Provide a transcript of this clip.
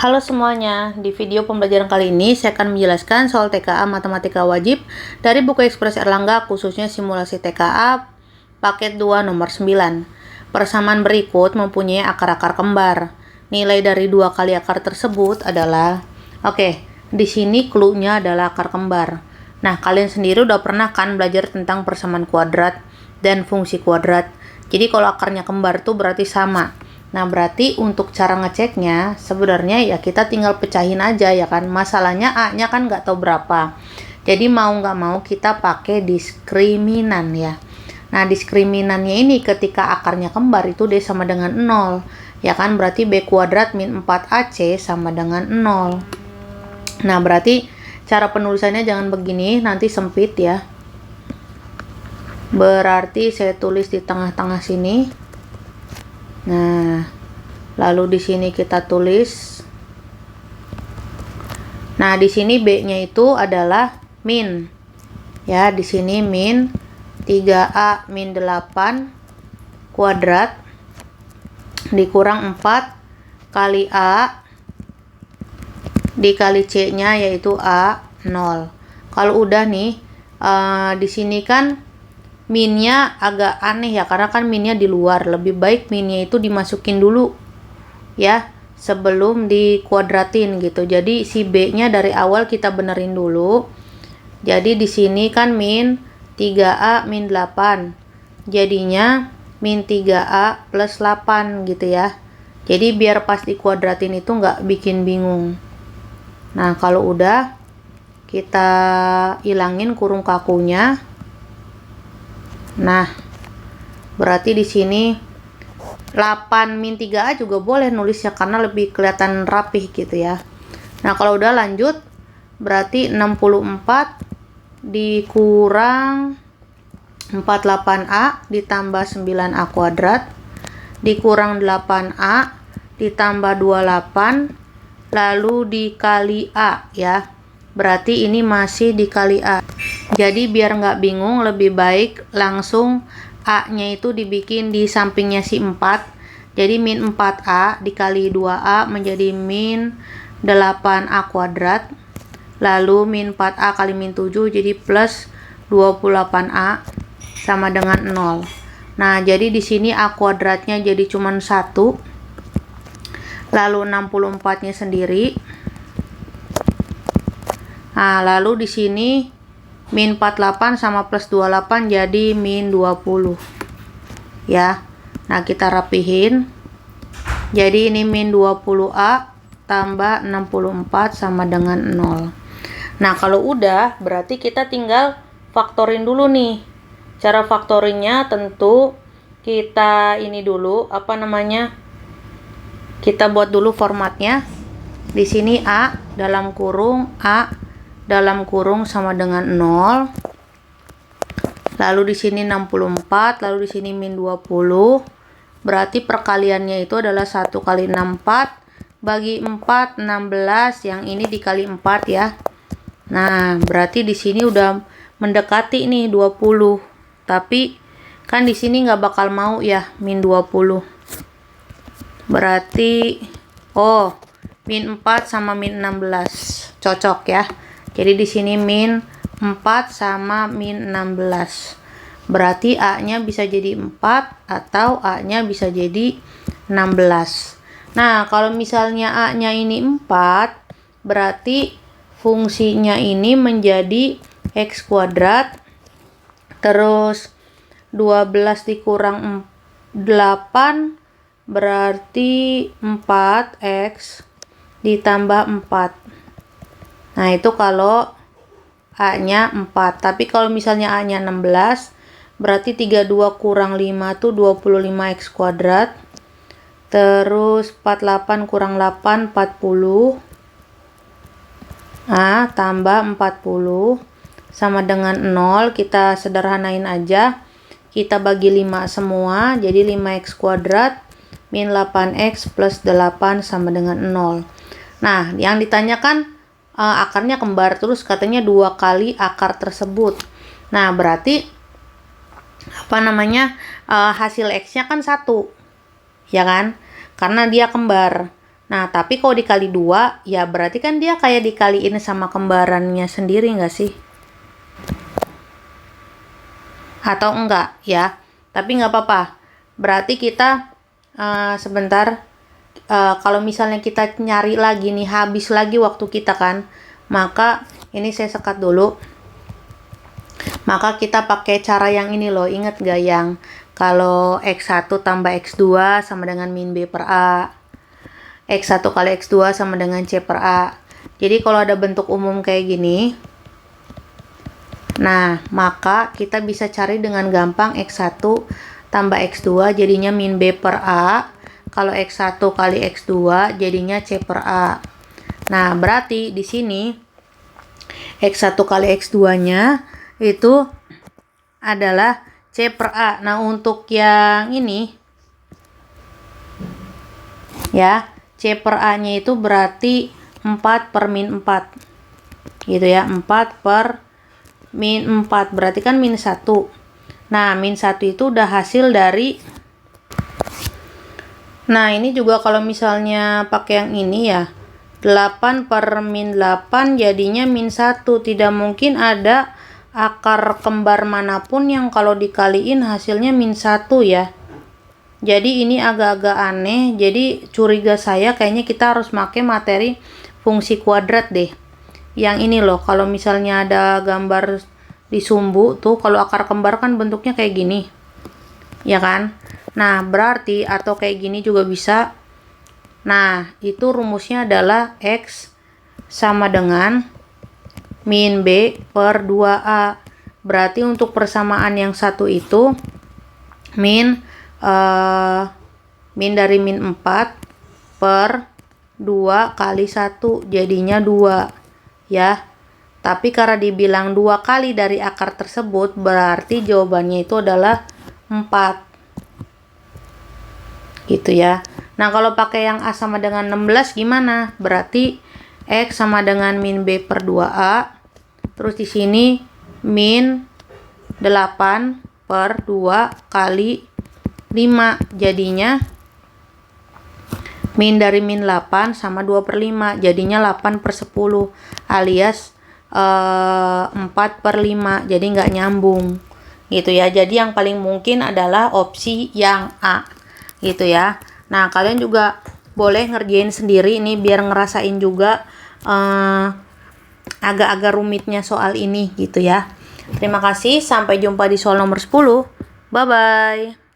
Halo semuanya, di video pembelajaran kali ini saya akan menjelaskan soal TKA Matematika Wajib dari buku Ekspres Erlangga, khususnya simulasi TKA paket 2 nomor 9. Persamaan berikut mempunyai akar-akar kembar. Nilai dari dua kali akar tersebut adalah, di sini clue-nya adalah akar kembar. Nah, kalian sendiri udah pernah kan belajar tentang persamaan kuadrat dan fungsi kuadrat. Jadi kalau akarnya kembar tuh berarti sama. Nah, berarti untuk cara ngeceknya sebenarnya ya kita tinggal pecahin aja ya kan. Masalahnya A-nya kan nggak tahu berapa. Jadi mau nggak mau kita pakai diskriminan ya. Nah, diskriminannya ini ketika akarnya kembar itu D sama dengan 0. Ya kan, berarti B kuadrat min 4AC sama dengan 0. Nah, berarti cara penulisannya jangan begini, nanti sempit ya. Berarti saya tulis di tengah-tengah sini. Nah, lalu di sini kita tulis. Nah, di sini B-nya itu adalah min. Ya, di sini min 3A min 8 kuadrat dikurang 4 kali A dikali C-nya yaitu A 0. Kalau udah nih, di sini kan minnya agak aneh ya, karena kan minnya di luar. Lebih baik minnya itu dimasukin dulu ya sebelum dikuadratin gitu. Jadi si B-nya dari awal kita benerin dulu. Jadi di sini kan min 3A min 8. Jadinya min 3A plus 8 gitu ya. Jadi biar pas dikuadratin itu nggak bikin bingung. Nah, kalau udah kita ilangin kurung kakunya. Nah, berarti di sini 8 min 3A juga boleh nulisnya karena lebih kelihatan rapih gitu ya. Nah, kalau udah lanjut berarti 64 dikurang 48A ditambah 9A kuadrat dikurang 8A ditambah 28 lalu dikali A ya. Berarti ini masih dikali A. Jadi biar nggak bingung, lebih baik langsung A-nya itu dibikin di sampingnya si 4. Jadi min 4A dikali 2A menjadi min 8A kuadrat. Lalu min 4A kali min 7 jadi plus 28A sama dengan 0. Nah, jadi di sini A kuadratnya jadi cuma 1. Lalu 64-nya sendiri. Nah, lalu di sini min 48 sama plus 28 jadi min 20 ya. Nah, kita rapihin. Jadi ini min 20A tambah 64 sama dengan 0. Nah, kalau udah berarti kita tinggal faktorin dulu nih. Cara faktorinnya tentu kita ini dulu, kita buat dulu formatnya. Di sini A dalam kurung sama dengan 0. Lalu di sini 64, lalu di sini min 20. Berarti perkaliannya itu adalah 1 kali 64 bagi 4 16, yang ini dikali 4 ya. Nah, berarti di sini udah mendekati nih 20. Tapi kan di sini nggak bakal mau ya min 20. Berarti min 4 sama min 16 cocok ya. Jadi di sini min 4 sama min 16. Berarti A-nya bisa jadi 4 atau A-nya bisa jadi 16. Nah, kalau misalnya A-nya ini 4, berarti fungsinya ini menjadi X kuadrat. Terus 12 dikurang 8 berarti 4X ditambah 4. Nah, itu kalau A-nya 4. Tapi kalau misalnya A-nya 16, berarti 32 kurang 5 itu 25X kuadrat. Terus 48 kurang 8, 40. A tambah 40 sama dengan 0. Kita sederhanain aja. Kita bagi 5 semua. Jadi 5X kuadrat min 8X plus 8 sama dengan 0. Nah, yang ditanyakan akarnya kembar, terus katanya 2 kali akar tersebut. Nah, berarti hasil X-nya kan 1 ya kan, karena dia kembar. Nah, tapi kalau dikali 2, ya berarti kan dia kayak dikaliin sama kembarannya sendiri nggak sih? Atau enggak ya? Tapi nggak apa-apa. Berarti kita sebentar, kalau misalnya kita nyari lagi nih, habis lagi waktu kita kan, maka ini saya sekat dulu. Maka kita pakai cara yang ini loh, inget gak yang kalau X1 tambah X2 sama dengan min B per A, X1 kali X2 sama dengan C per A. Jadi kalau ada bentuk umum kayak gini, nah maka kita bisa cari dengan gampang X1 tambah X2 jadinya min B per A. Kalau X1 kali X2 jadinya C per A. Nah berarti di sini X1 kali X2 nya itu adalah C per A. Nah untuk yang ini ya, C per A nya itu berarti 4 per min 4 gitu ya, 4 per min 4 berarti kan min 1. Nah min 1 itu udah hasil dari, nah ini juga kalau misalnya pakai yang ini ya, 8 per min 8 jadinya min 1. Tidak mungkin ada akar kembar manapun yang kalau dikaliin hasilnya min 1 ya. Jadi ini agak-agak aneh, jadi curiga saya kayaknya kita harus pakai materi fungsi kuadrat deh. Yang ini loh, kalau misalnya ada gambar di sumbu tuh, kalau akar kembar kan bentuknya kayak gini. Ya kan? Nah, berarti atau kayak gini juga bisa. Nah, itu rumusnya adalah X sama dengan min B per 2A. Berarti untuk persamaan yang satu itu min dari min 4 per 2 kali 1 jadinya 2 ya. Tapi karena dibilang 2 kali dari akar tersebut, berarti jawabannya itu adalah 4 gitu ya. Nah kalau pakai yang A sama dengan 16 gimana? Berarti X sama dengan min B per 2A, terus di sini min 8 per 2 kali 5 jadinya min dari min 8 sama 2 per 5 jadinya 8 per 10 alias 4 per 5, jadi nggak nyambung gitu ya. Jadi yang paling mungkin adalah opsi yang A gitu ya. Nah kalian juga boleh ngerjain sendiri ini biar ngerasain juga agak-agak rumitnya soal ini gitu ya. Terima kasih, sampai jumpa di soal nomor 10. Bye bye.